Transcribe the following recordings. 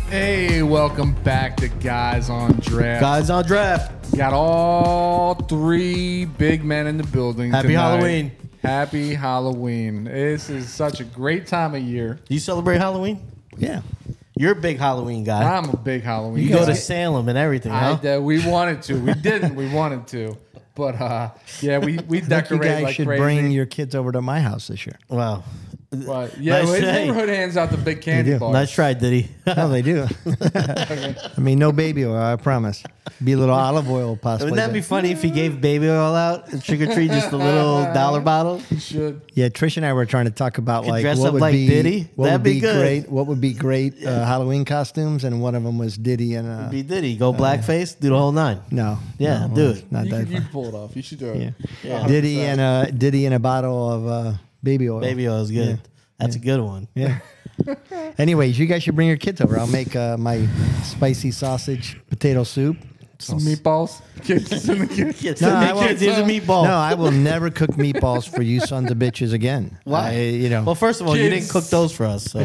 Hey, welcome back to Guys on Draft. Guys on Draft. Got all three big men in the building Happy tonight. Halloween. Happy Halloween. This is such a great time of year. Do you celebrate Halloween? Yeah. You're a big Halloween guy. I'm a big Halloween You guy. go to Salem and everything, huh? We wanted to. We didn't. We wanted to. But, yeah, we I think decorate you guys like should crazy. bring your kids over to my house this year. Wow. But, yeah, Nice his try. neighborhood hands out the big candy do. bars. Nice try, Diddy. Oh, they do. I mean, no baby oil, I promise. Be a little olive oil possibly. Wouldn't that be funny if he gave baby oil out and trick or treat just a little dollar bottle? You should. Yeah, Trish and I were trying to talk about Could like dress what up would like be Diddy? what That'd would be good. great. What would be great Halloween costumes, and one of them was Diddy and Be Diddy. Go blackface, do the whole nine. no, Yeah, no, do it's it. Not You that can fun. pull it off. You should do it. Yeah. 100%. Diddy and a bottle of baby oil. Baby oil is good. Yeah. That's a good one. Yeah. Anyways, you guys should bring your kids over. I'll make my spicy sausage potato soup. Some meatballs. Kids in the kids. No, I won't. kids, here's a meatball. No, I will never cook meatballs for you sons of bitches again. Why? Well, first of all, you Kids. didn't cook those for us. So.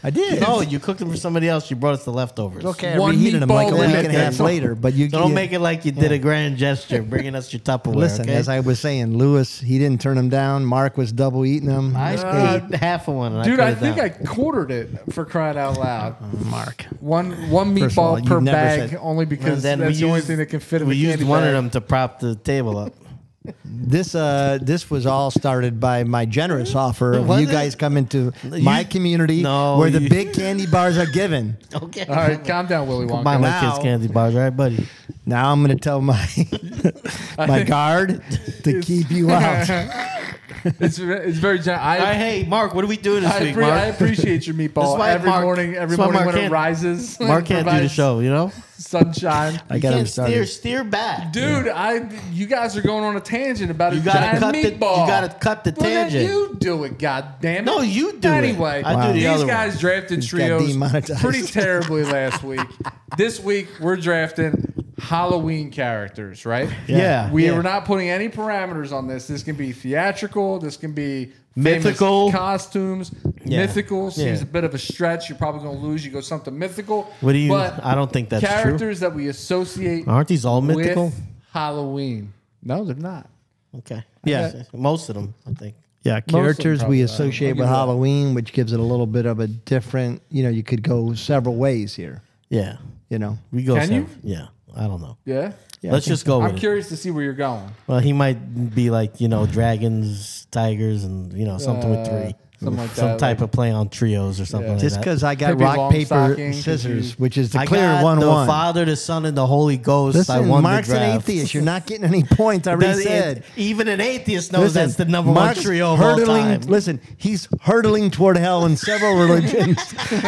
I did. No, you cooked them for somebody else. You brought us the leftovers. Okay, I One reheated them like a meatball week left, and a half that's all. later. But you So don't you- make it like you did a grand gesture, bringing us your Tupperware. Listen, okay? as I was saying, Lewis, he didn't turn them down. Mark was double eating them. I ate half of one. And Dude, I I put it think down. I quartered it for crying out loud. Mark. One First of all, meatball you per never bag, said- only because And then that's we the only used- thing that can fit in We the used candy one bag. of them to prop the table up. This was all started by my generous offer of Was you it? guys coming to my community No, where the you- big candy bars are given. Okay. All right, calm down, Willy Buy Wonka. my Now- kids candy bars, all right, buddy? Now I'm going to tell my my guard to keep you out. It's very generous. All right, hey, Mark, what are we doing this week, Mark? I appreciate your That's meatball why every Mark- morning. Every that's why morning Mark when it can't- rises, Mark can't do the provides show, you know? sunshine. I You got him can't started. steer back. Dude, you guys are going on a tangent about You a gotta giant cut the- meatball. you gotta cut the Look at tangent. you do it, goddammit. No, you do it. anyway, I do the these other guys one. drafted He's got trios demonetized. pretty terribly last week. This week, we're drafting Halloween characters, right? Yeah. We yeah. are not putting any parameters on this. This can be theatrical. This can be Mythical. famous costumes. Yeah. Mythical seems Yeah. a bit of a stretch. You're probably going to lose. You go something mythical. What do you? But I don't think that's true. characters that we associate Aren't these all mythical? with Halloween. No, they're not. Okay. Yeah. Most of them, I think. Yeah, of them characters probably we are. associate I'll give with you that. Halloween, which gives it a little bit of a different, you could go several ways here, Yeah. We We go. Can you? seven. Yeah. I don't know. Yeah? Let's just go with I'm it. curious to see where you're going. Well, he might be like, dragons, tigers, and, something with three. Something like Some that. type of play on trios or something like Just that. because I got Pippi rock, paper, Longstocking, scissors, 'cause which is the I clear got 1-1. the Father, the Son, and the Holy Ghost. I Listen, won Mark's the an draft. atheist. You're not getting any points. I already said. Even an atheist knows Listen, that's the number Mark's one trio of all hurtling. time. Listen, he's hurtling toward hell in several religions.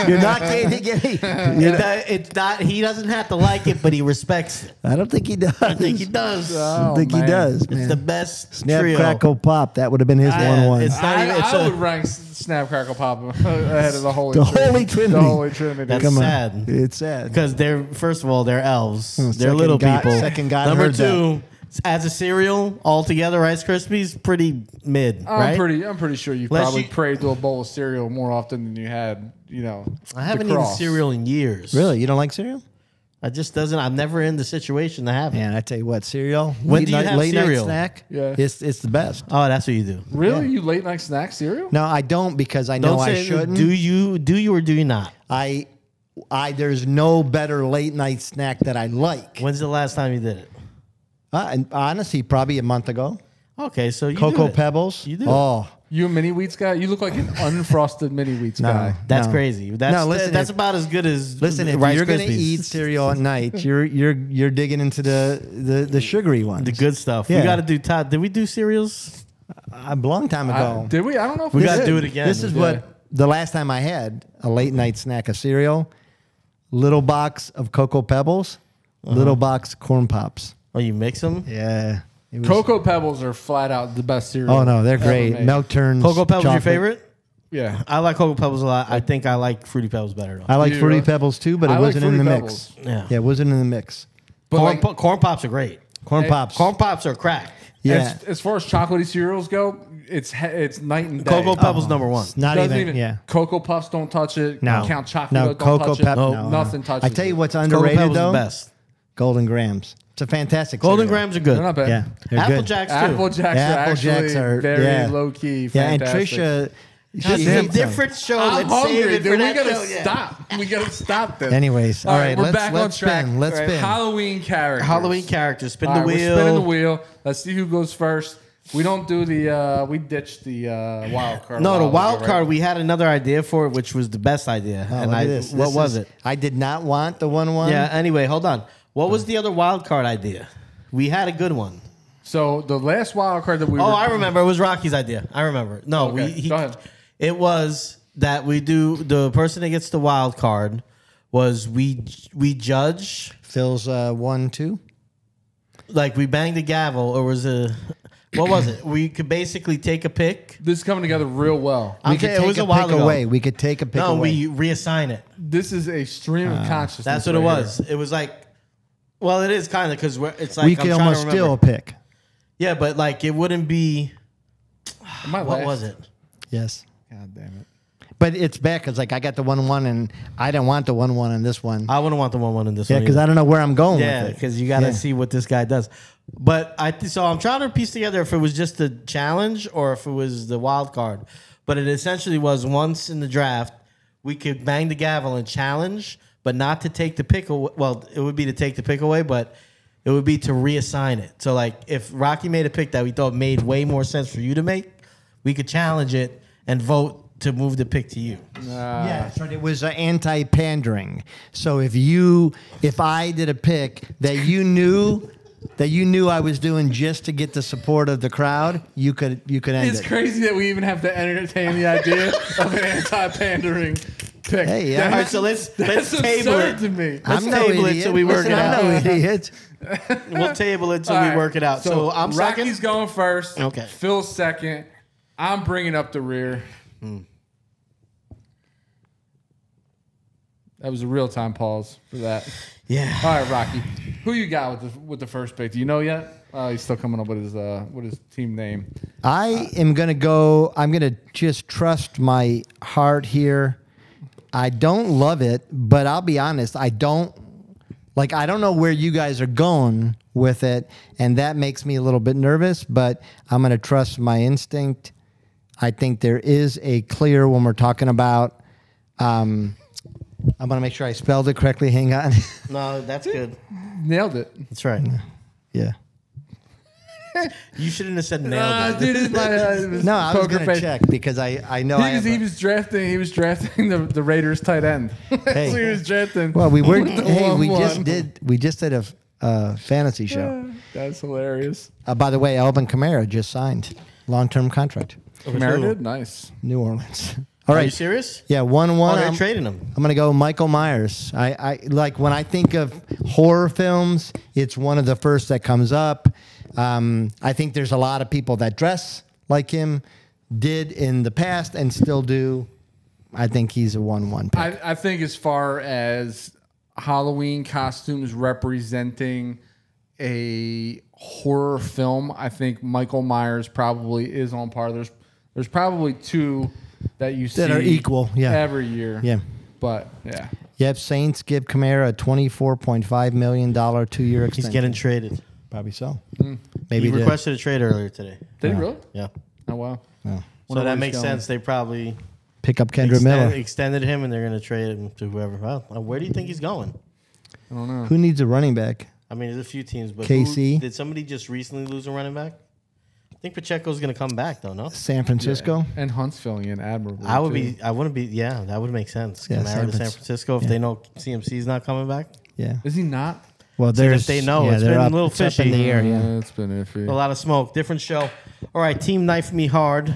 You're not getting any. It's not. He doesn't have to like it, but he respects it. I don't think he does. I think he does. I Oh, think man. he does. It's Man. the best Snap, trio. crackle, pop. That would have been his 1-1. it's not even. It's I a- would rank Snap, Crackle, Pop ahead of the Holy The Trinity. Holy Trinity. The Holy Trinity. That's Come on. sad. It's sad. Because they're, first of all, they're elves. They're second little God- people. second God Number heard that. two, as a cereal altogether, Rice Krispies, pretty mid, right? I'm pretty sure you Unless probably you- prayed to a bowl of cereal more often than you had, I haven't the eaten cross. cereal in years. Really, you don't like cereal? I just doesn't. I'm never in the situation to have it. Man, I tell you what, cereal. When do you have late cereal? night snack? Yeah. It's the best. Oh, that's what you do. Really? You late night snack cereal? No, I don't because I know Don't I say shouldn't. do you or do you not? I there's no better late night snack that I like. When's the last time you did it? And honestly, probably a month ago. Okay, so you do Cocoa it. Pebbles. You do it. Oh, You a mini wheats guy? You look like an unfrosted mini wheats guy. That's no. crazy. That's No, listen, that's if- about as good as listen, if Rice you're gonna Krispies. eat cereal at night, you're digging into the sugary ones. the good stuff. Yeah. We got to do Todd. Did we do cereals? A long time ago. Did we? I don't know if We we got to did. do it again. This is Yeah. what the last time I had a late night snack of cereal, little box of Cocoa Pebbles, little box corn pops. Oh, you mix them? Yeah. It was- Cocoa Pebbles are flat out the best cereal. Oh no, they're ever great. made. Milk turns. Cocoa Pebbles your chocolate. favorite? Yeah. I like Cocoa Pebbles a lot. I think I like Fruity Pebbles better though. I like You Fruity really? Pebbles too, but it I like wasn't in the Fruity mix. Pebbles. Yeah. Yeah, it wasn't in the mix. But like, Corn Pops are great. Corn Hey, Pops. Corn Pops are crack. Yeah. as far as chocolatey cereals go, it's night and day. Cocoa Pebbles number one. It's not Doesn't even, yeah. Cocoa Puffs don't touch it. No. Count Chocolate No, don't Cocoa touch Pep- it. no, Nothing no. touches I tell you it. what's Cocoa underrated Pebbles though. are the best. Golden Grams. It's a fantastic Golden cereal. Grams are good. They're not bad. Yeah, they're Apple good. Jacks too. Apple Jacks Apple are Jacks actually are- very yeah. low key. Yeah, and Fantastic. Trisha. God she damn, hates them. different show. I'm Let's save hungry, it dude. for We that gotta show. Yeah. stop. We gotta stop this. Anyways, all right, we're let's back let's on track. spin. Let's All right, spin. Halloween characters. Halloween characters. Spin All the right, wheel. We're spinning the wheel. Let's see who goes first. We don't do the. We ditched the wild card. No, a the while wild ago, card. right? We had another idea for it, which was the best idea. Oh, and look I, at this. what This was is- it? I did not want the 1-1. Yeah. Anyway, hold on. What was the other wild card idea? We had a good one. So the last wild card that we. Oh, were, I remember. It was Rocky's idea. I remember. No, Okay, go ahead. It was that we do the person that gets the wild card was we judge Phil's 1-2. like we banged the gavel or was a what was it? We could basically take a pick. This is coming together real well. I'm We could saying it take was a a while pick ago. away. We could take a pick No, away. we reassign it. This is a stream of consciousness. That's what it right was. here. It was like, well, it is kind of because it's like we I'm could trying almost to steal remember. a pick. Yeah, but like it wouldn't be. Am I What last? was it? Yes. God damn it. But it's bad because like I got the 1-1 and I didn't want the 1-1 in this one. I wouldn't want the 1-1 in this Yeah, one. because either. I don't know where I'm going Yeah, with it. because you got to Yeah. see what this guy does. But so I'm trying to piece together if it was just a challenge or if it was the wild card. But it essentially was once in the draft, we could bang the gavel and challenge, but not to take the pick away. Well, it would be to take the pick away, but it would be to reassign it. So like if Rocky made a pick that we thought made way more sense for you to make, we could challenge it and vote to move the pick to you. Yeah, that's right. It was anti-pandering. So if I did a pick that you knew I was doing just to get the support of the crowd, you could end It's it. crazy that we even have to entertain the idea of an anti-pandering pick. Hey, yeah. All right, so let's That's table absurd it. to me. Let's I'm no table it idiot. till we work Listen, it I'm out. no idiot. We'll table it till All we right, work it out. So I'm Rocky's second. going first. Okay. Phil's second. I'm bringing up the rear. That was a real time pause for that. Yeah. All right, Rocky. Who you got with the first pick? Do you know yet? He's still coming up with his team name. I am going to go. I'm going to just trust my heart here. I don't love it, but I'll be honest. I don't know where you guys are going with it, and that makes me a little bit nervous, but I'm going to trust my instinct. I think there is a clear when we're talking about. I'm going to make sure I spelled it correctly. Hang on. No, that's good. Nailed it. That's right. Yeah. You shouldn't have said nailed it. Dude, it's my, it was No, I was poker going to face. check because I know I have He a- was drafting the Raiders tight end. Hey. So he was drafting. Well, we were. with the Hey, we 1-1. just did a fantasy show. That's hilarious. By the way, Alvin Kamara just signed long-term contract. Kamara did nice. New Orleans. All Are you right. serious? Yeah, 1-1. Oh, they're I'm, trading him. I'm gonna go Michael Myers. I like when I think of horror films, it's one of the first that comes up. I think there's a lot of people that dress like him, did in the past and still do. I think he's a 1-1 pick. I think as far as Halloween costumes representing a horror film, I think Michael Myers probably is on par. There's probably two that you see That are equal, yeah. every year. Yeah. But yeah. Yep, Saints give Kamara a $24.5 million 2-year extension. He's getting traded. Probably so. He Maybe the- requested a trade earlier today. Did he really? Yeah. Oh wow. no. So Wonder where that he's makes going. sense. They probably Pick up Kendra Miller. extended him, and they're going to trade him to whoever. Well, where do you think he's going? I don't know. Who needs a running back? I mean, there's a few teams, but KC? did somebody just recently lose a running back? I think Pacheco's going to come back, though. No, San Francisco. And Hunt's filling in admirably. I would too. be. I wouldn't be. Yeah, that would make sense. Yeah, Kamara to San Fran- Francisco if yeah. they know CMC's not coming back. Yeah. Is he not? Well, See, if there's they know, it's they're been a up, little it's up in fishy. the air. Yeah. It's been iffy. A lot of smoke. Different show. All right, team knife me hard.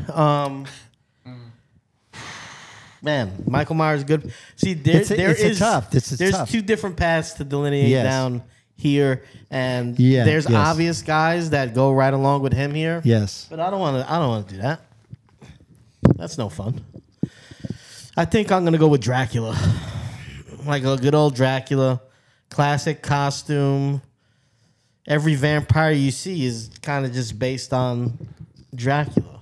Man, Michael Myers good. See, there's It's a tough. there's tough. two different paths to delineate Yes. down here, and Yeah, there's yes. obvious guys that go right along with him here. Yes. But I don't want to do that. That's no fun. I think I'm gonna go with Dracula, like a good old Dracula, classic costume. Every vampire you see is kind of just based on Dracula.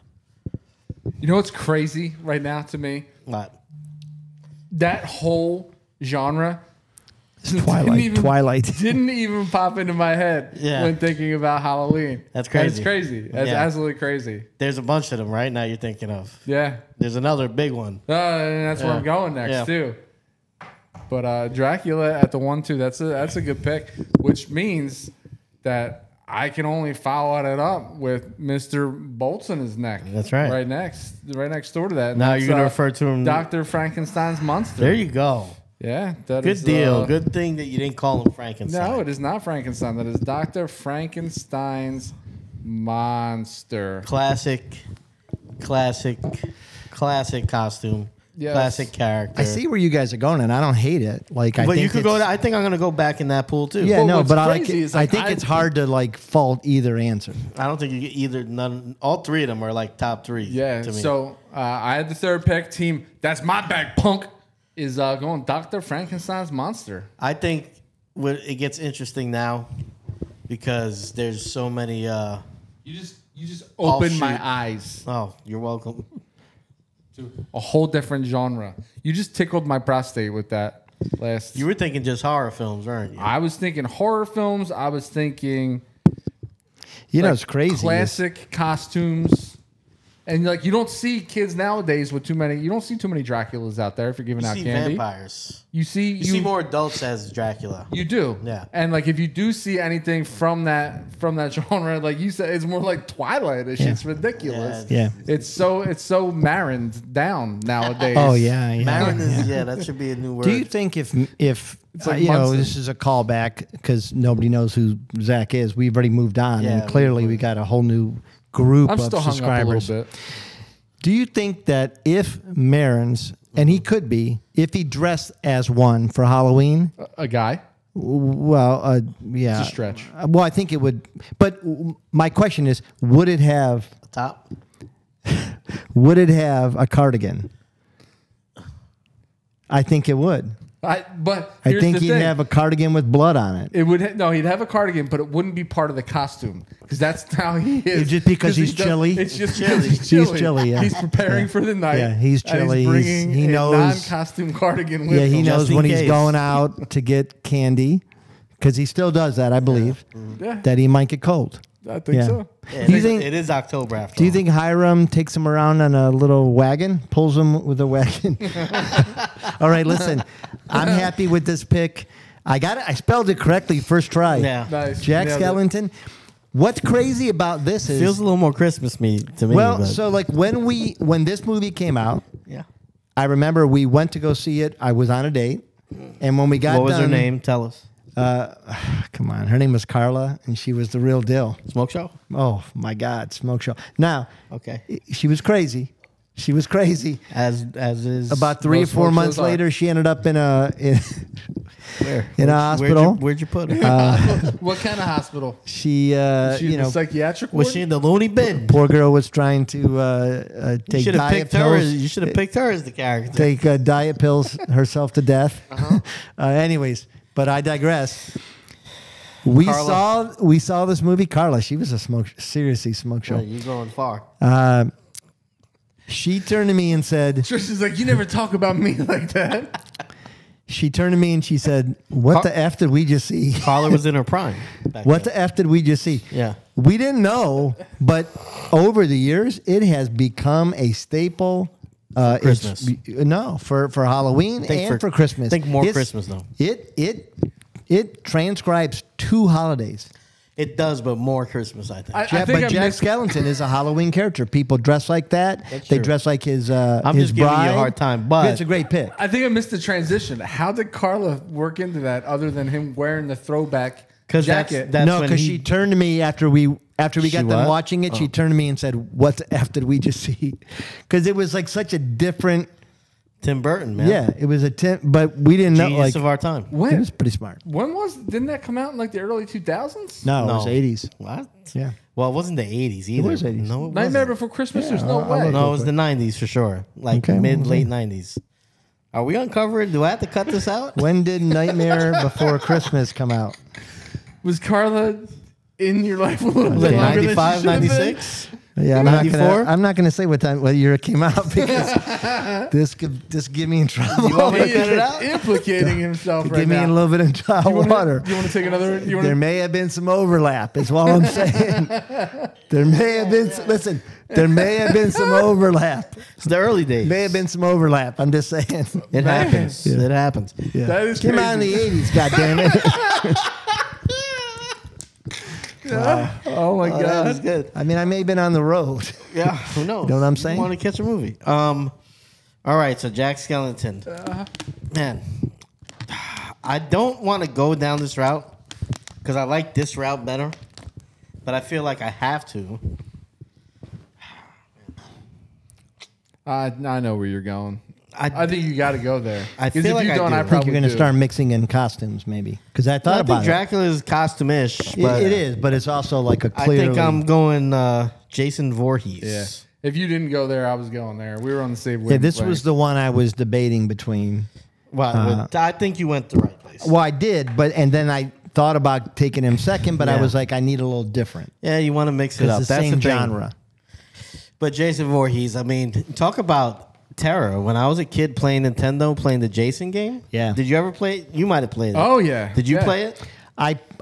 You know what's crazy right now to me? What? That whole genre Twilight. didn't even pop into my head when thinking about Halloween. That's crazy. That's crazy. That's absolutely crazy. There's a bunch of them right now you're thinking of. Yeah. There's another big one. And that's where I'm going next too. But Dracula at the 1-2, that's a good pick, which means that I can only follow it up with Mr. Bolts in his neck. That's right. Right next door to that. And Now that's, you're gonna refer to him, Dr. Frankenstein's monster. There you go. Yeah, Good deal. Good thing that you didn't call him Frankenstein. No, it is not Frankenstein. That is Dr. Frankenstein's monster. Classic costume. Yes. Classic character. I see where you guys are going, and I don't hate it. Like, I But think you could go. it's- I think I'm gonna go back in that pool too. Yeah, Well, no, what's but I crazy is, I like, think it's hard to like fault either answer. I don't think you get either. None. All three of them are like top three. Yeah, To me. so I had the third pick. Team, that's my bag, punk, is going Dr. Frankenstein's monster. I think it gets interesting now because there's so many. You just opened my Offshoot. eyes Oh, you're welcome. to a whole different genre. You just tickled my prostate with that last. You were thinking just horror films, weren't you? I was thinking horror films. I was thinking You know, like, it's crazy. classic costumes. And like you don't see kids nowadays with too many. You don't see too many Draculas out there if you're giving You out see candy. vampires. You see You see more adults as Dracula. You do, Yeah. And like if you do see anything from that genre, like you said, it's more like Twilight-ish. Yeah. It's ridiculous. Yeah. It's so marined down nowadays. Oh yeah, yeah. Marin is yeah. that should be a new word. Do you think if like you know, Munson. this is a callback because nobody knows who Zach is. We've already moved on, Yeah, and clearly we got a whole new group I'm of still hung up a subscribers. little bit. Do you think that if Marin's, and he could be, if he dressed as one for Halloween, A guy. well, yeah, It's a stretch. Well, I think it would. But my question is, would it have top? a cardigan? I think it would. But I here's think the he'd thing. have a cardigan with blood on it. It would no, he'd have a cardigan, but it wouldn't be part of the costume because that's how he is. It's just because he's he does- chilly? It's just Chilly. because he's chilly. He's chilly, yeah. He's preparing Yeah. for the night. Yeah, he's and chilly. He's bringing He a knows- non-costume cardigan with Yeah, he him. knows Just in when he's case. going out to get candy, because he still does that, I believe, Yeah, that he might get cold. I think Yeah. so. Yeah, Do you think- it is October after Do you all. think Hiram takes him around on a little wagon, pulls him with a wagon? All right, listen, I'm happy with this pick. I got it. I spelled it correctly first try. Yeah. Nice. Jack Nailed it. Skellington. What's crazy about this is Feels a little more Christmas to me. well, but- so like when this movie came out, yeah. I remember we went to go see it. I was on a date, and when we got What was her done- name? Tell us. Come on, her name was Carla, and she was the real deal. Smoke show. Oh my God, smoke show. Now, Okay. she was crazy. She was crazy. As is About 3 or Most 4 smoke months shows are. later, she ended up in a where in a hospital. Where'd you put her? What kind of hospital? She, Is she you in the know, psychiatric ward? Was she in the loony bin? poor girl was trying to You take should have diet picked her. pills. You should have picked her as the character. Take diet pills herself to death. Anyways, but I digress. We Carla. saw this movie. Carla, she was a seriously smoke show. You're going far. She turned to me and said, Tristan's like, you never talk about me like that. she turned to me and she said, "What the f did we just see? Carla was in her prime. back What then. the f did we just see?" Yeah. We didn't know, but over the years, it has become a staple. Christmas. No, for Halloween and for Christmas. Think more It's- Christmas though. It transcribes 2 holidays. It does, but more Christmas. I think. I Jack, think but I Jack missed- Skellington is a Halloween character. People dress like that. That's They true. dress like his I'm his just giving you bride. a hard time, but It's a great pick. I think I missed the transition. How did Carla work into that other than him wearing the throwback 'Cause jacket? that's No, when because he- she turned to me after we She got done what? watching it. She turned to me and said, "What the f did we just see?" Because it was like such a different Tim Burton, man. Yeah, it was but we didn't know. Genius Like, of our time. it was pretty smart. Didn't that come out in like the early 2000s? No, it was No. 80s. What? Yeah. Well, it wasn't the 80s either. was 80s. No, it Nightmare wasn't. Before Christmas. Yeah, There's no I'll way. look. No, it was the 90s for sure. Like Okay, late 90s. Are we uncovering? Do I have to cut this out? When did Nightmare Before Christmas come out? Was Carla in your life a little Was bit it longer 95, than she should have been? 96? Yeah, I'm 94? not gonna say what year it came out because this could get me in trouble. You want me to He cut it is out? implicating himself right Get me now. in a little bit of hot water. You want to take another? You There want may have been some overlap. Is all I'm saying. There may have been. Listen, there may have been some overlap. It's the early days. May have been some overlap. I'm just saying. It happens. Yeah. It happens. Yeah. That is came out in the crazy. '80s. God damn it. Oh my That was god! good. I mean, I may have been on the road. Yeah, who knows? You know what I'm saying? Want to catch a movie? All right, so Jack Skellington. Man, I don't want to go down this route because I like this route better, but I feel like I have to. I know where you're going. I I think you got to go there. I 'Cause feel if like you I don't, do. I I I think probably you're going to do. start mixing in costumes, maybe, because I thought I about think Dracula's costume-ish, but it is, but it's also like a I clearly. think I'm going Jason Voorhees. Yeah. If you didn't go there, I was going there. We were on the same Yeah, wavelength. this was the one I was debating between. Well, I think you went the right place. Well, I did, and then I thought about taking him second, but I Yeah. was like, I need a little different. Yeah, you want to mix it up. It's the That's same the thing. genre. But Jason Voorhees, I mean, talk about terror. When I was a kid playing Nintendo, playing the Jason game. Yeah. Did you ever play it? You might have played it. Oh yeah. Did you Yeah. play it?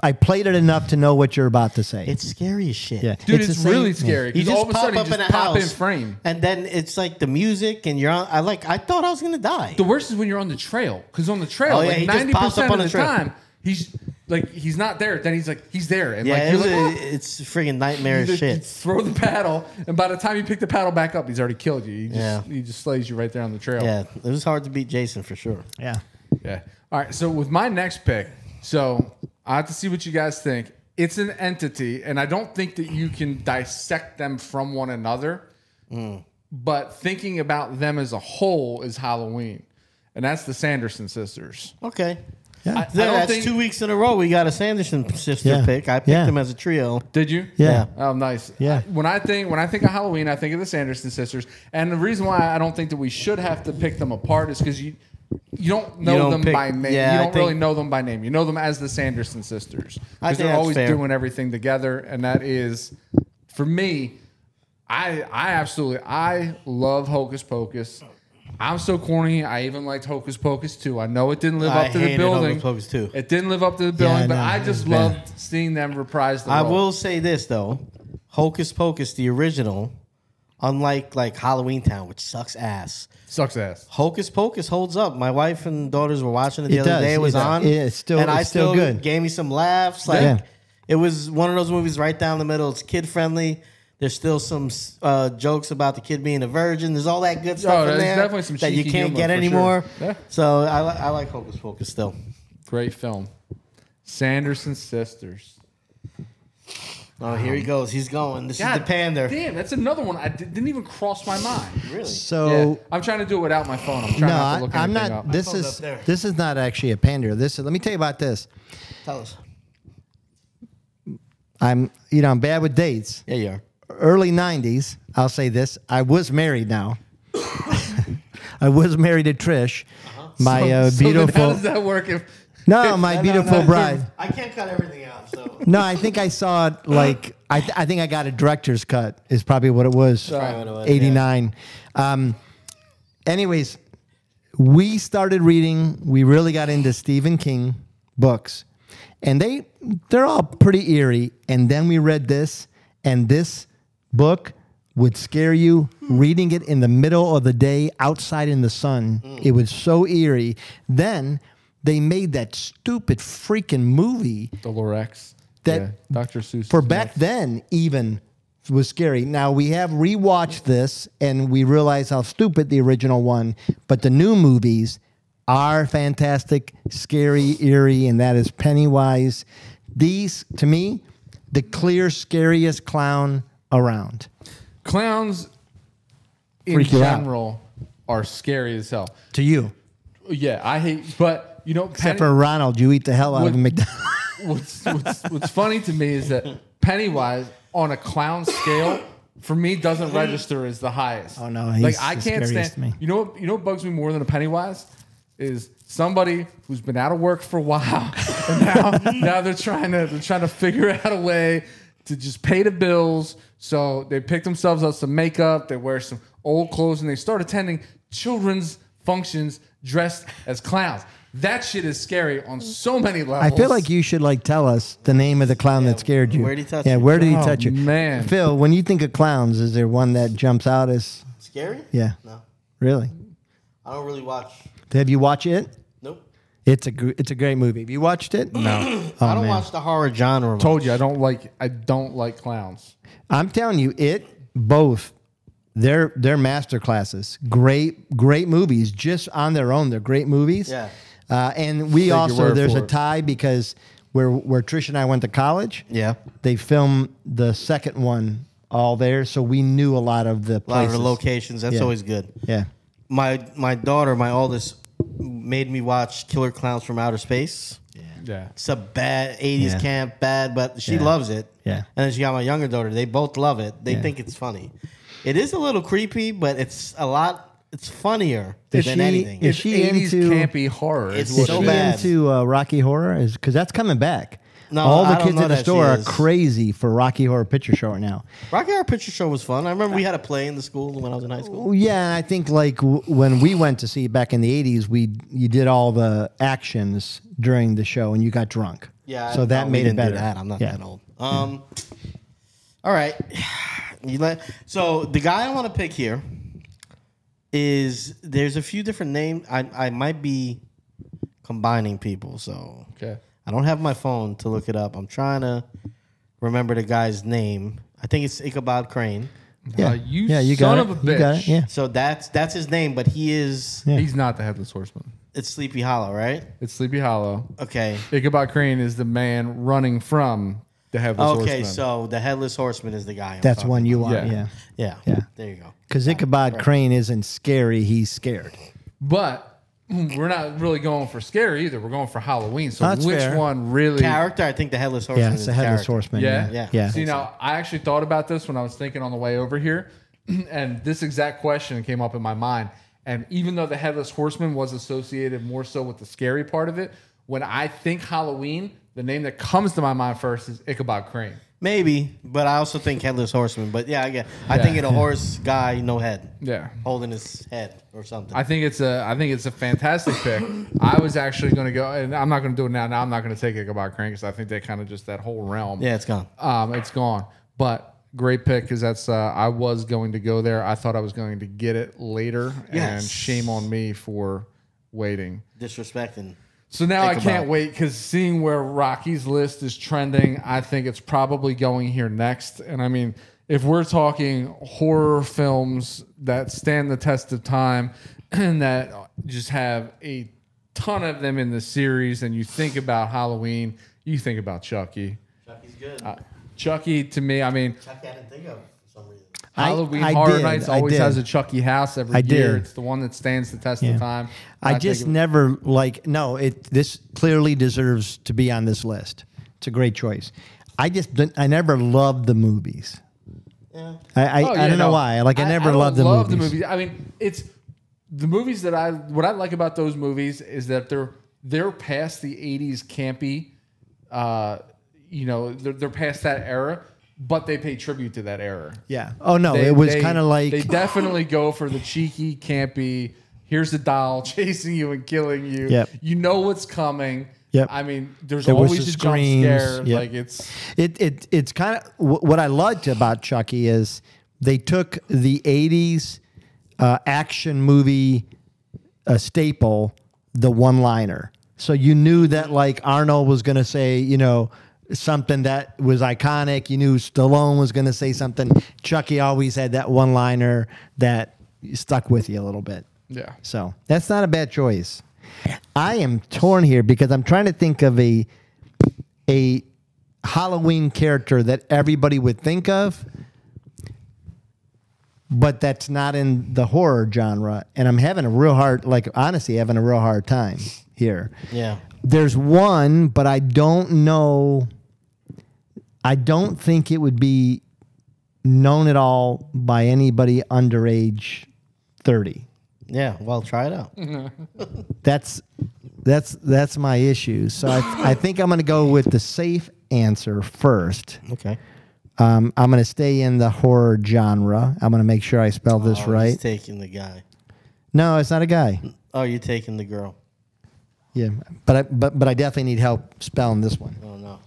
I played it enough to know what you're about to say. It's scary as shit. Yeah. Dude, the it's same- really scary. You Because just all of a pop sudden, up you in a just pop in house, frame. and then it's like the music, and you're on. I thought I was gonna die. The worst is when you're on the trail. Because on the trail, Oh, yeah, like he just pops 90% up on of the the trail. time, he's not there. Then he's there. And Yeah, like, you're like, "Oh." it's friggin' nightmare You as shit. throw the paddle, and by the time you pick the paddle back up, he's already killed you. Yeah. He just slays you right there on the trail. Yeah, it was hard to beat Jason for sure. Yeah. Yeah. All right. So with my next pick, so I have to see what you guys think. It's an entity, and I don't think that you can dissect them from one another. But thinking about them as a whole is Halloween, and that's the Sanderson sisters. Okay. Yeah. I don't That's think- 2 weeks in a row we got a Sanderson sister Yeah. pick. I picked Yeah. them as a trio. Did you? Yeah. Oh, nice. Yeah. When I think of Halloween, I think of the Sanderson sisters, and the reason why I don't think that we should have to pick them apart is because you don't know don't them pick- by name. yeah, you I don't really think- know them by name. You know them as the Sanderson sisters I because think they're that's always fair. doing everything together, and that is, for me, I absolutely love Hocus Pocus. I'm so corny. I even liked Hocus Pocus 2. I know it didn't live I up to the hated building. Hocus Pocus 2. It didn't live up to the building, I but know. I It just was bad. loved seeing them reprise the I role. will say this though, Hocus Pocus, the original, unlike like Halloween Town, which sucks ass. Sucks ass. Hocus Pocus holds up. My wife and daughters were watching it the It other does. day. It was It- on. it's still- and I it's still good. gave me some laughs. Like Yeah. it was one of those movies right down the middle. It's kid friendly. There's still some jokes about the kid being a virgin. There's all that good stuff in there's there definitely some that you cheeky can't humor get for anymore. sure. Yeah. So I like Hocus Pocus still. Great film. Sanderson sisters. Oh, here he goes. He's going. This is God the pander. Damn, that's another one. Didn't even cross my mind. Really? So Yeah, I'm trying to do it without my phone. I'm trying no, not to look I'm anything not. up. This phone's is up there. this is not actually a pander. Let me tell you about this. Tell us. I'm bad with dates. Yeah, you are. Early '90s. I'll say this. I was married now. I was married to Trish, my So then how beautiful. does that work? If No, my beautiful bride. I can't cut everything out. So No, I think I saw it like I think I got a director's cut is probably what it was. Probably what it was, 89. Anyways, we started reading. We really got into Stephen King books, and they're all pretty eerie. And then we read this, and this book would scare you. Reading it in the middle of the day outside in the sun, it was so eerie. Then they made that stupid freaking movie the Lorex. That- Dr. Seuss. for back then even was scary. Now we have rewatched this and we realize how stupid the original one, but the new movies are fantastic, scary, eerie, and that is Pennywise. These, to me, the clear scariest clown around. Clowns in Freak you out. general are scary as hell. To you. Yeah, I hate, but you know, Except for Ronald, you eat the hell out of a McDonald's. what's funny to me is that Pennywise on a clown scale for me doesn't register as the highest. Oh no, he's I the can't scariest stand. to me. You know what bugs me more than a Pennywise is somebody who's been out of work for a while and now they're trying to figure out a way to just pay the bills. So they pick themselves up some makeup, they wear some old clothes, and they start attending children's functions dressed as clowns. That shit is scary on so many levels. I feel like you should tell us the name of the clown that scared you. Where did he touch Yeah, you? where did he Oh, touch you? man. Phil, when you think of clowns, is there one that jumps out as Scary? Yeah. No. Really? I don't really watch. Have you watched it? Nope. It's a great movie. Have you watched it? No. I don't watch the horror genre. much. Told you I don't like clowns. I'm telling you, both they're master classes. Great movies just on their own. They're great movies. Yeah. And we Take your also word there's for a it. tie because where Trish and I went to college. Yeah. They filmed the second one all there, so we knew a lot of the A lot places. of the locations. That's Yeah. always good. Yeah. My daughter, my oldest, made me watch Killer Clowns from Outer Space. Yeah. It's a bad 80s Yeah. camp, bad, but she Yeah. loves it. Yeah. And then she got my younger daughter. They both love it. They Yeah. think it's funny. It is a little creepy, but it's funnier Is than she- anything. is It's she 80s into- campy horror. It's is what Is so it she is. bad. into Rocky Horror? Because that's coming back. No, all the I don't kids know at the that store she are is. crazy for Rocky Horror Picture Show right now. Rocky Horror Picture Show was fun. I remember we had a play in the school when I was in high school. Well, yeah, and I think when we went to see it back in the '80s, you did all the actions during the show, and you got drunk. Yeah, so that we made it didn't do better. that. I'm not Yeah. that old. All right. So the guy I want to pick here is there's a few different names. I might be combining people, so Okay. I don't have my phone to look it up. I'm trying to remember the guy's name. I think it's Ichabod Crane. Yeah, You you son got of it. a You got bitch. it. Yeah. So that's his name, but he is Yeah. He's not the Headless Horseman. it's Sleepy Hollow, right? It's Sleepy Hollow. Okay. Ichabod Crane is the man running from the Headless Okay, Horseman. so the Headless Horseman is the guy. I'm That's talking one you want. Yeah. Yeah, Yeah. Yeah. There you go. because Ichabod Crane isn't scary; he's scared. But we're not really going for scary either. We're going for Halloween. So That's which fair. one really? Character, I think the Headless Horseman Yeah, is it's the the Headless character. Horseman. Yeah? Yeah, Yeah. See, now, I actually thought about this when I was thinking on the way over here, and this exact question came up in my mind. And even though the Headless Horseman was associated more so with the scary part of it, when I think Halloween, the name that comes to my mind first is Ichabod Crane. Maybe, but I also think Headless Horseman. But yeah, I think of a horse guy, no head, Yeah. holding his head or something. I think it's a fantastic pick. I was actually going to go, and I'm not going to do it now. Now I'm not going to take Ichabod Crane because I think they kind of just that whole realm. Yeah, it's gone. It's gone. But great pick because that's I was going to go there. I thought I was going to get it later, and Yes. shame on me for waiting. Disrespecting. So now I Think can't about- wait because seeing where Rocky's list is trending, I think it's probably going here next. And I mean, if we're talking horror films that stand the test of time and that just have a ton of them in the series, and you think about Halloween, you think about Chucky. Chucky's good. Chucky, to me, I mean, Chucky I didn't think of for some reason. Halloween I Horror did, Nights I always did. has a Chucky house every I year. did. It's the one that stands the test Yeah. of time. I think just it- never this clearly deserves to be on this list. It's a great choice. I never loved the movies. Yeah. I Oh, yeah, don't know no. why. I never don't loved the love movies. I mean, it's the movies that what I like about those movies is that they're past the 80s campy, they're past that era, but they pay tribute to that era. Yeah. Oh no, it was kind of like they definitely go for the cheeky, campy. Here's a doll chasing you and killing you. Yep. You know what's coming. Yep. I mean, there's There was always the a jump screams. scare. Yep. Like it's it's kind of what I liked about Chucky is they took the 80s action movie staple, the one-liner. So you knew that like Arnold was going to say, something that was iconic. You knew Stallone was going to say something. Chucky always had that one-liner that stuck with you a little bit. yeah. So that's not a bad choice. I am torn here because I'm trying to think of a Halloween character that everybody would think of. but that's not in the horror genre. And I'm having a real hard, like honestly, having a real hard time here. Yeah. There's one, but I don't know. I don't think it would be known at all by anybody under age 30. Yeah. Well, try it out. That's my issue. So I think I'm going to go with the safe answer first. Okay. I'm going to stay in the horror genre. I'm going to make sure I spell this right. He's taking the guy. No, it's not a guy. Oh, you're taking the girl. Yeah, but I definitely need help spelling this one. Oh, no.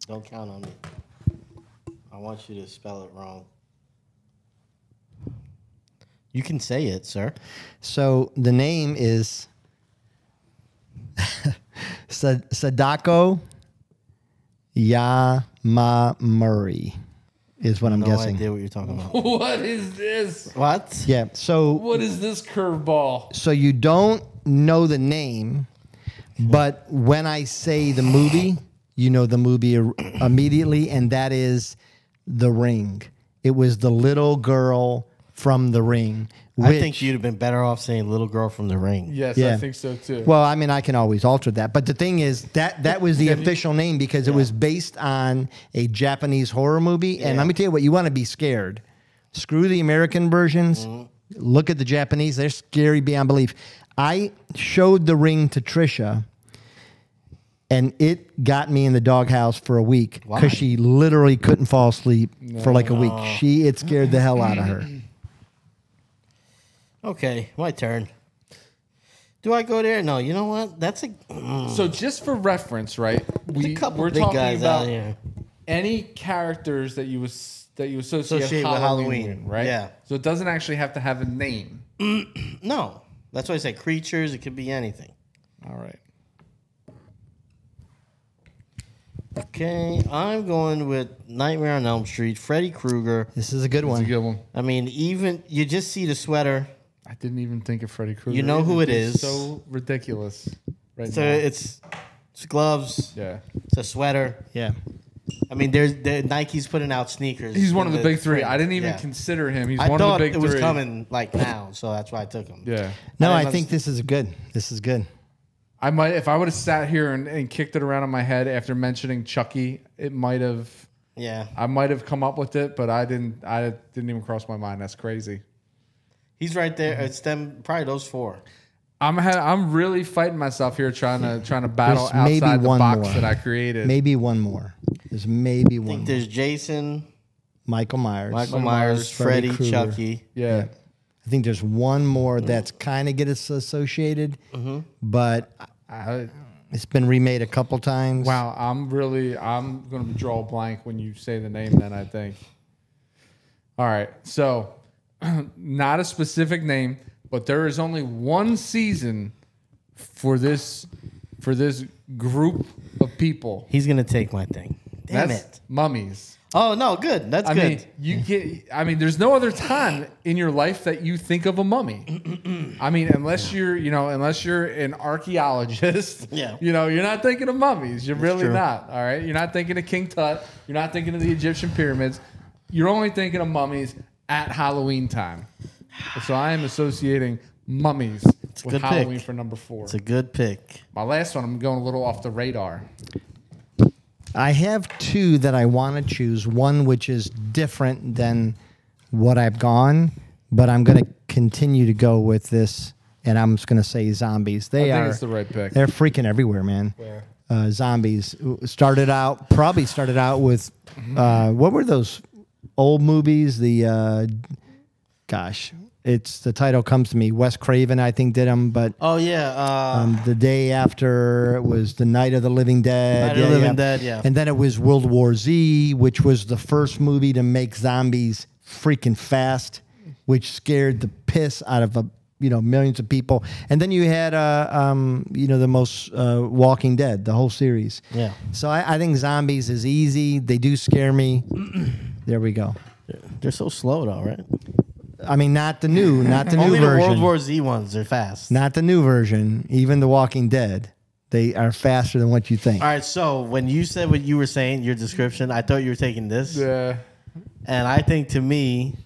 Don't count on me. I want you to spell it wrong. You can say it, sir. So the name is Sadako Yamamuri is what I'm guessing. No idea what you're talking about. What is this? What? Yeah, so What is this curveball? so you don't know the name, but when I say the movie, you know the movie immediately, and that is The Ring. It was the little girl from The Ring. I think you'd have been better off saying little girl from The Ring. Yes, Yeah. I think so too. Well, I mean, I can always alter that. But the thing is, that was the official name because it was based on a Japanese horror movie. And let me tell you what, you want to be scared. Screw the American versions. Look at the Japanese. They're scary beyond belief. I showed The Ring to Trisha, and it got me in the doghouse for a week because she literally couldn't fall asleep for like a week. It scared the hell out of her. Okay, my turn. Do I go there? No, you know what? That's a So just for reference, right? a couple We're big talking guys about out here. any characters that you associate Associate with Halloween, right? yeah. So it doesn't actually have to have a name. No. That's why I say creatures. It could be anything. All right. Okay, I'm going with Nightmare on Elm Street, Freddy Krueger. This is a good That's one. a good one. I mean, even you just see the sweater. I didn't even think of Freddy Krueger. You know who it It'd be is. So ridiculous. Right So now. it's gloves. Yeah. It's a sweater. Yeah. I mean, there's Nike's putting out sneakers. He's one of in the big three. print. I didn't even Yeah. consider him. He's I one of the thought big it was three. coming like now, so that's why I took him. Yeah. No, I I didn't think this is good. This is good. I might, if I would have sat here and kicked it around in my head after mentioning Chucky, it might have. Yeah. I might have come up with it, but I didn't even cross my mind. That's crazy. He's right there. It's them. Probably those four. I'm really fighting myself here trying to battle There's maybe outside the one box more. that I created. Maybe one more. There's maybe I one think more. there's Jason, Michael Myers. Michael Myers, Myers, Freddy Freddy, Krueger. Chucky. Yeah. I think there's one more that's kind of gets associated, but it's been remade a couple times. Wow. I'm going to draw a blank when you say the name. Then I think. All right. So, not a specific name, but there is only one season for this group of people. He's gonna take my thing. Damn That's it. mummies. Oh no, good. That's good. There's no other time in your life that you think of a mummy. I mean, unless you're an archaeologist, Yeah. you're not thinking of mummies. You're really true. not. All right. You're not thinking of King Tut. You're not thinking of the Egyptian pyramids. You're only thinking of mummies at Halloween time. So I am associating mummies with good Halloween pick. for number 4. It's a good pick. My last one, I'm going a little off the radar. I have two that I want to choose. One which is different than what I've gone, but I'm going to continue to go with this, and I'm just going to say zombies. I think it's the right pick. They're freaking everywhere, man. Zombies started out with what were those old movies? It's the title comes to me. Wes Craven, I think, did them, but Oh yeah. the day after it was the Night of the Living Dead. Night of the Living Dead, yeah. And then it was World War Z, which was the first movie to make zombies freaking fast, which scared the piss out of millions of people. And then you had the most Walking Dead, the whole series. Yeah. So I think zombies is easy. They do scare me. There we go. They're so slow though, right? I mean, not the new Only version. the World War Z ones are fast. Not the new version. Even the Walking Dead, they are faster than what you think. All right, so when you said what you were saying, your description, I thought you were taking this. Yeah. And I think to me,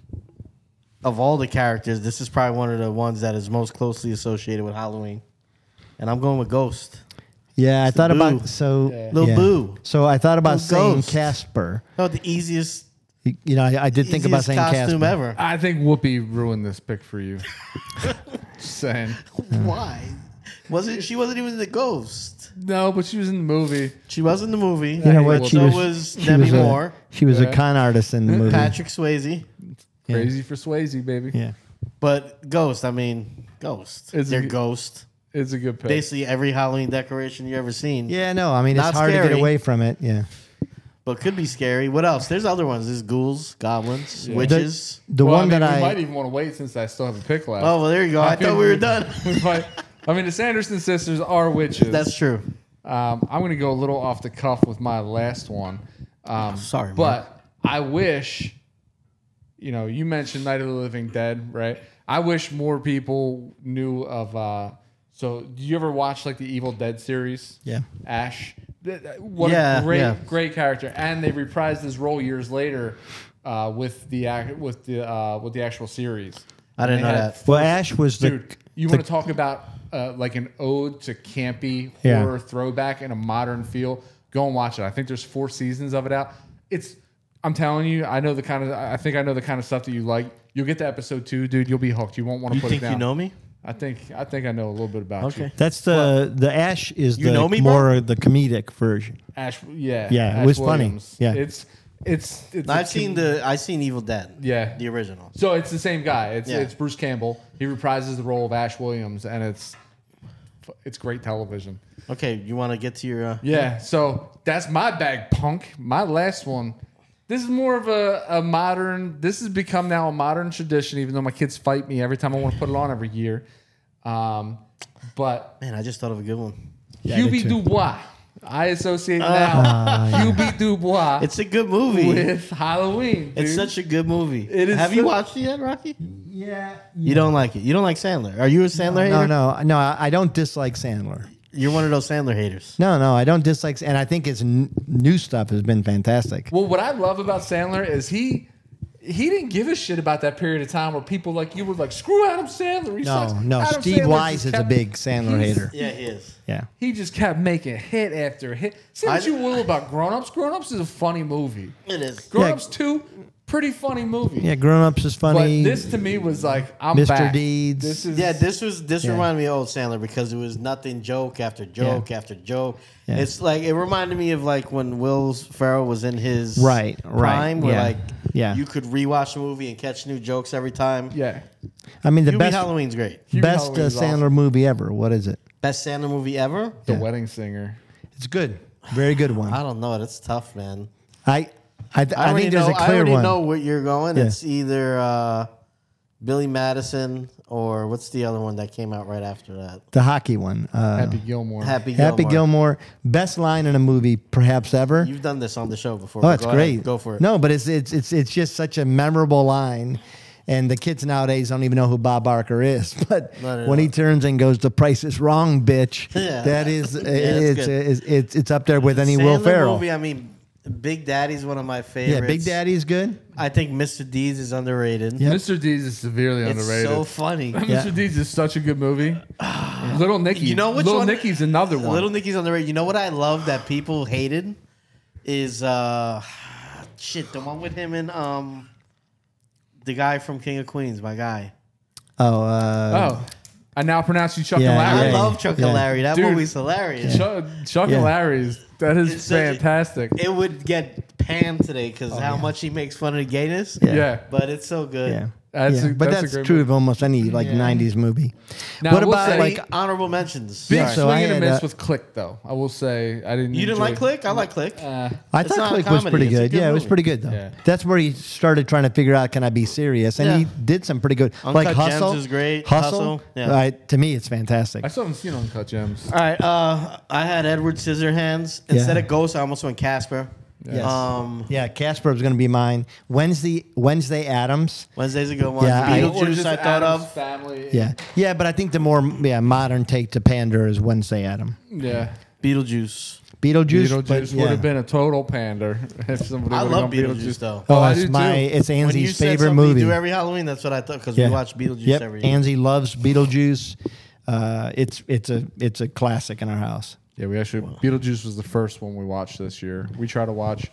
of all the characters, this is probably one of the ones that is most closely associated with Halloween. And I'm going with Ghost. Yeah, I thought Boo. about Lil Boo. So I thought about Lil saying Ghost. Casper. Oh, the easiest, You know, I did think about easiest saying costume Casper. ever. I think Whoopi ruined this pick for you. Just saying. Why? She wasn't even the Ghost. No, but she was in the movie. She was in the movie. You know what? So was Demi Moore. She was Yeah. a con artist in the movie. Patrick Swayze. Crazy for Swayze, baby. Yeah. But Ghost, I mean, Ghost. It's a They're good- Ghost. It's a good pick. Basically every Halloween decoration you ever seen. Yeah, no, I mean, it's Not hard to scary. get away from it. Yeah. But could be scary. What else? There's other ones. There's ghouls, goblins, Yeah. witches. The Well, one I mean, that we I. might even want to wait since I still have a pick left. Oh, well, there you go. I thought we were done. I mean, the Sanderson sisters are witches. That's true. I'm going to go a little off the cuff with my last one. Sorry, but I wish, you mentioned Night of the Living Dead, right? I wish more people knew of. So, do you ever watch like the Evil Dead series? Yeah. Ash. What Yeah, a great, yeah. great character, and they reprised his role years later with the actual series. I didn't They know had that. Well, Ash was the. Dude, you want to talk about like an ode to campy Yeah. horror throwback in a modern feel? Go and watch it. I think there's 4 seasons of it out. I'm telling you, I think I know the kind of stuff that you like. You'll get to episode 2, dude. You'll be hooked. You won't want to You put think it down. you know me? I think I know a little bit about you. Okay. That's the Ash is You the know me, bro? more the comedic version. Ash, yeah, Yeah, it Ash was funny. Williams. Yeah. it's. I've seen Evil Dead. Yeah. The original. So it's the same guy. Yeah. It's Bruce Campbell. He reprises the role of Ash Williams, and it's great television. Okay, you want to get to your... Yeah, so that's my bag, punk. My last one. This is more of a modern. This has become now a modern tradition, even though my kids fight me every time I want to put it on every year. But Man, I just thought of a good one. Hubie Dubois. I associate now Hubie Dubois It's a good movie. with Halloween. It's dude. such a good movie. It is Have you so- watched it yet, Rocky? Yeah. You don't like it. You don't like Sandler. Are you a Sandler hater? No. I don't dislike Sandler. You're one of those Sandler haters. No, I don't dislike, and I think his new stuff has been fantastic. Well, what I love about Sandler is he didn't give a shit about that period of time where people like you were like, screw Adam Sandler. He sucks. No. Adam Steve Sandler Wise just is a kept- big Sandler he's- hater. Yeah, he is. Yeah. He just kept making hit after hit. Say what you will about Grown Ups. Grown Ups is a funny movie. It is. Grown Ups 2, pretty funny movie. Yeah, Grown Ups is funny. But this to me was like, I'm Mr. back. Deeds. This is This reminded me of old Sandler because it was nothing joke after joke after joke. Yeah. It's like it reminded me of like when Will Ferrell was in his Right. prime, where Yeah. you could rewatch the movie and catch new jokes every time. yeah. I mean, the Hubie best Halloween's great. Hubie best Halloween is Sandler awesome. movie ever. What is it? Best Sandler movie ever? The Wedding Singer. It's good. Very good one. I don't know. That's tough, man. I think there's a I clear already one. know where you're going. Yeah. It's either Billy Madison or what's the other one that came out right after that? The hockey one. Happy Gilmore. Happy Gilmore. Happy Gilmore. Best line in a movie, perhaps ever. You've done this on the show before. Oh, but it's go great. ahead. Go for it. No, but it's just such a memorable line. And the kids nowadays don't even know who Bob Barker is. But No. when he turns and goes, "The price is wrong, bitch," Yeah. that is it's it's up there with any Will Sandler Ferrell. movie, I mean, Big Daddy's one of my Yeah, favorites. Big Daddy's good. I think Mr. Deeds is underrated. Yeah. Mr. Deeds is severely It's underrated. so funny. Yeah. Mr. Deeds is such a good movie. Little Nicky. You know which Little one? Nicky's another one. Little Nicky's underrated. You know what I love that people hated is the one with him and the guy from King of Queens, my guy. Oh, I now pronounce you Chuck Yeah, and Larry. I yeah, love Chuck yeah. and Larry. That Dude. movie's hilarious. Chuck Yeah. and Larry's. That is It's such a- fantastic. It would get panned today because how much he makes fun of the gayness. yeah. But it's so good. Yeah. That's Yeah. a- But that's a that's great true movie. of almost any Yeah. 90s movie. Now, what I will about say- like Honorable mentions. Big Yeah, so swing I and a had, miss with Click, though. I will say I didn't. You didn't enjoy- like Click? I like Click. I It's thought not a Click was comedy, pretty it's a good. good Yeah, it was movie. pretty good though. Yeah. That's where he started trying to figure out can I be serious, and Yeah. he did some pretty good. Uncut like Gems Hustle is great. Hustle, Hustle, yeah. right? To me, it's fantastic. I still haven't seen Uncut Gems. All right. I had Edward Scissorhands. Yeah. Instead of Ghost, I almost went Casper. Yes. Um, Yeah, Casper was going to be mine. Wednesday Adams. Wednesday's a good one. Yeah, I- Or Beetlejuice, just I thought Addams of. Family. Yeah, but I think the more modern take to pander is Wednesday Adam. Yeah. Beetlejuice. Beetlejuice. but Beetlejuice yeah. would have been a total pander if somebody I would love have gone Beetlejuice though. Oh, I it's do too. it's When you Anzi's said favorite something you movie. do every Halloween, that's what I thought because Yeah. we watch Beetlejuice Yep, every year. Anzi loves Beetlejuice. It's a classic in our house. Yeah, we actually Beetlejuice was the first one we watched this year. We try to watch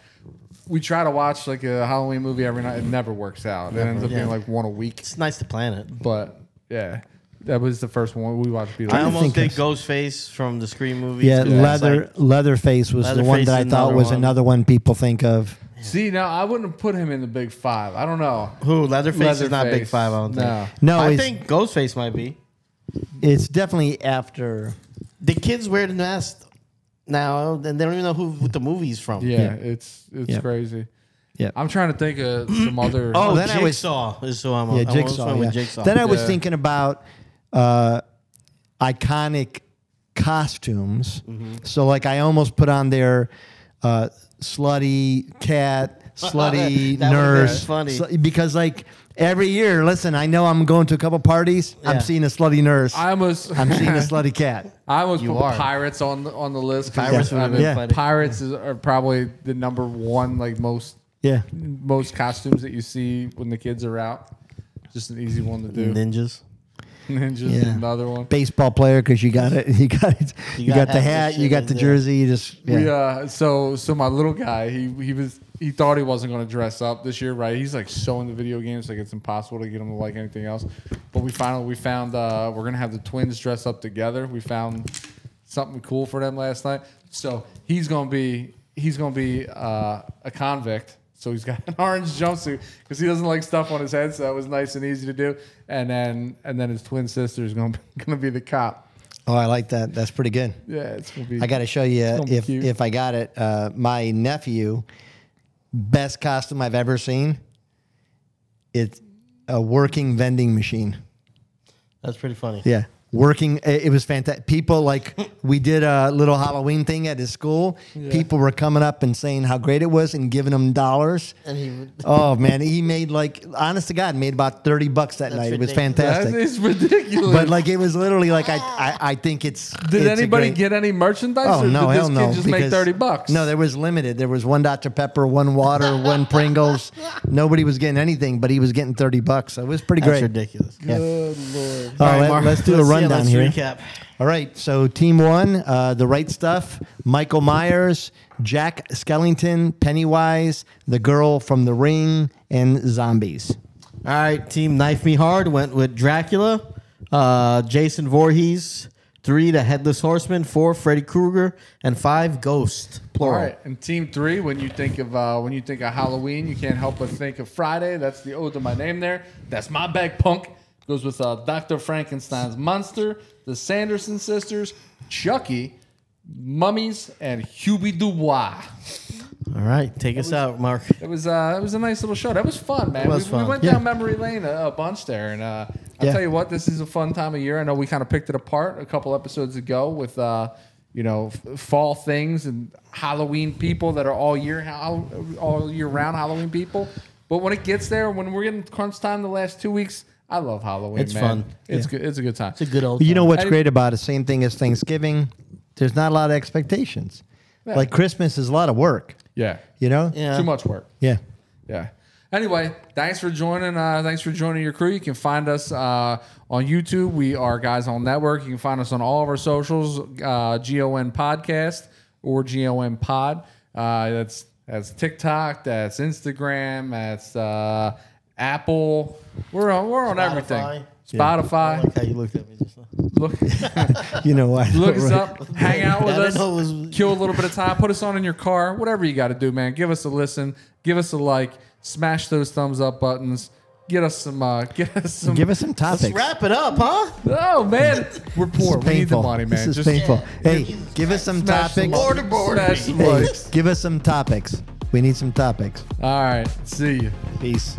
like a Halloween movie every night. It never works out. It ends up being like one a week. It's nice to plan it. But yeah, that was the first one we watched. I Beetlejuice. almost did it's- Ghostface from the Scream movies. Yeah, 'cause that's Leatherface was the one Leatherface that I is thought another was one. another one people think of. See, now I wouldn't have put him in the big five. I don't know. who Leatherface is not Big Leatherface. Five. I don't think. No. No, I it's, think Ghostface might be. it's definitely after. The kids wear the mask now, and they don't even know who the movie's from. Yeah, Yeah. it's Yeah. crazy. Yeah. I'm trying to think of some other. Oh, then I was- Jigsaw is who I'm. Yeah, I almost Jigsaw. went Yeah. with Jigsaw. Then I was Yeah. thinking about iconic costumes. So like I almost put on there slutty cat, slutty That would've been nurse, funny. because like every year, listen, I know I'm going to a couple parties. Yeah. I'm seeing a slutty nurse. I almost I'm seeing a slutty cat. I almost You put are. pirates on the list. 'cause Pirates would've been funny. Pirates are probably the number one like most Yeah. costumes that you see when the kids are out. Just an easy one to do. Ninjas. Ninjas is Yeah. another one. Baseball player because you got it. You got it. You got the half the hat. You shit got in the there. jersey. You just yeah. We so my little guy, he thought he wasn't going to dress up this year, right? He's like so into video games, like it's impossible to get him to like anything else. But we found we're gonna have the twins dress up together. We found something cool for them last night. So he's gonna be a convict. So he's got an orange jumpsuit because he doesn't like stuff on his head. So that was nice and easy to do. And then his twin sister is gonna be the cop. Oh, I like that. That's pretty good. Yeah, it's gonna be. I got to show you gonna be cute. if I got it. My nephew, best costume I've ever seen. It's a working vending machine. That's pretty funny. Yeah, working. It was fantastic. People like we did a little Halloween thing at his school. People were coming up and saying how great it was and giving him dollars. And he. Oh man, he made like honest to God made about $30 that night. It was ridiculous. fantastic. That is ridiculous. But like it was literally like I think it's. Did it's a anybody great- get any merchandise? Oh or no, did hell this no! kid just make because- $30? No, there was limited. There was one Dr Pepper, one water, one Pringles. Nobody was getting anything, but he was getting $30. So it was pretty That's great. ridiculous. Yeah. Good lord. Oh, All right, Mark, let's do a let's- yeah, rundown let's here. Recap. All right, so team one, the right stuff: Michael Myers, Jack Skellington, Pennywise, the girl from The Ring, and zombies. All right, team Knife Me Hard went with Dracula, Jason Voorhees, 3 the Headless Horseman, 4 Freddy Krueger, and 5 Ghost. All Plural. right, and team 3, when you think of Halloween, you can't help but think of Friday. That's the ode to my name there. That's my bag, punk. Goes with Dr. Frankenstein's monster, the Sanderson sisters, Chucky, mummies, and Hubie Dubois. All right, take us out, Mark. It was a nice little show. That was fun, man. It was We fun. went Yeah. down memory lane a bunch there, and I'll Yeah. tell you what, this is a fun time of year. I know we kind of picked it apart a couple episodes ago with fall things and Halloween people that are all year round Halloween people. But when it gets there, when we're getting crunch time the last 2 weeks, I love Halloween. It's man. fun. It's good. It's a good time. It's a good old. You know time. what's Hey- great about it? Same thing as Thanksgiving. There's not a lot of expectations. Yeah. Like Christmas is a lot of work. Yeah. You know? Yeah. Too much work. Yeah. Yeah. Anyway, thanks for joining. Thanks for joining your crew. You can find us on YouTube. We are Guys on Network. You can find us on all of our socials, GON Podcast or GON Pod. That's TikTok. That's Instagram. That's Apple. We're on everything. Spotify. I like how you looked at me just now. Look, You know what? look us up. Hang out with I didn't us. know it was- Kill a little bit of time. Put us on in your car. Whatever you got to do, man. Give us a listen. Give us a like. Smash those thumbs up buttons. Get us some. Give us some topics. Let's wrap it up, huh? Oh man, we're poor. We need the Painful. money, man. This is Just painful. Hey, give us some smash some topics. likes. Smash some Hey, likes. give us some topics. We need some topics. All right. See you. Peace.